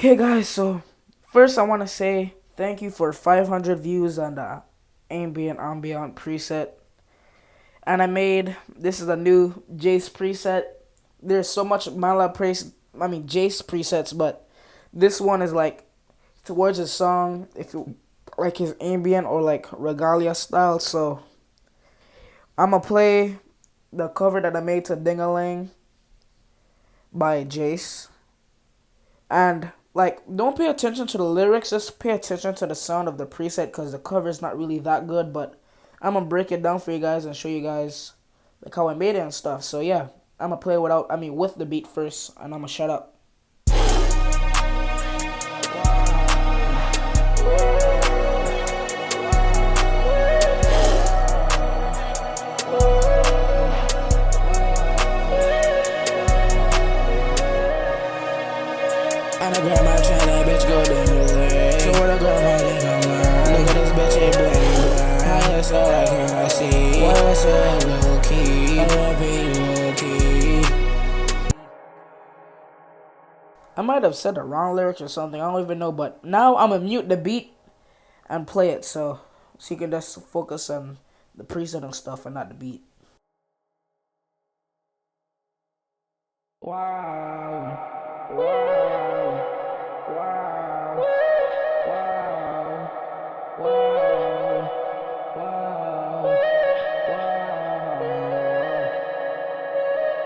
Okay, guys, so first I want to say thank you for 500 views on the ambient preset. And this is a new Jace preset. There's so much Jace presets, but this one is like towards his song, if you like his ambient or like regalia style. So I'm gonna play the cover that I made to Ding-a-Ling by Jace. And like, don't pay attention to the lyrics, just pay attention to the sound of the preset because the cover is not really that good. But I'm gonna break it down for you guys and show you guys like how I made it and stuff. So yeah, I'm gonna play with the beat first, and I'm gonna shut up. And I grab my chain, that bitch go ding-a-ling. So what I grab my ding-a-ling. Look at this bitch, it bling bling. How you so like can I see? What's up, low key? low key. I might have said the wrong lyrics or something, I don't even know, but now I'm gonna mute the beat and play it so you can just focus on the preset and stuff and not the beat. Wow.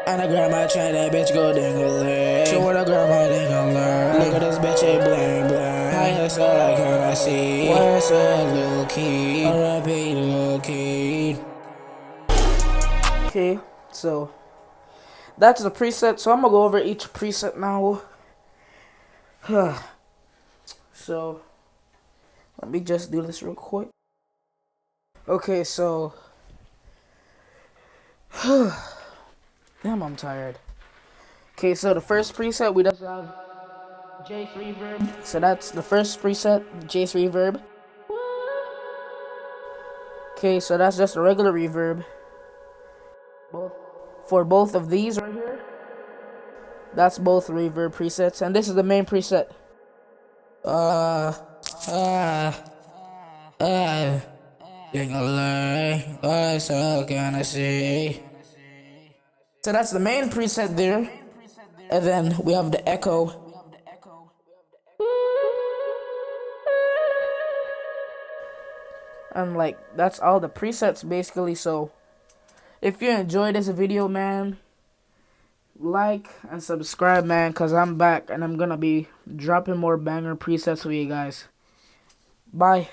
And I grab my chain, that bitch go ding-a-ling. So when I grab my ding-a-ling, look at this bitch, it bling bling. How you so like can I see? What's up, low key? R.I.P. low key. Okay, so that's the preset. So I'm gonna go over each preset now. So let me just do this real quick. Okay, so damn, I'm tired. Okay, so the first preset we just have Jace reverb. So that's the first preset, Jace reverb. Okay, so that's just a regular reverb. For both of these right here, that's both reverb presets, and this is the main preset. Ding-a-ling, what's up, can I see? So that's the main preset there, and then we have the echo. And like, that's all the presets basically. So if you enjoyed this video, man, like and subscribe, man, because I'm back and I'm gonna be dropping more banger presets for you guys. Bye.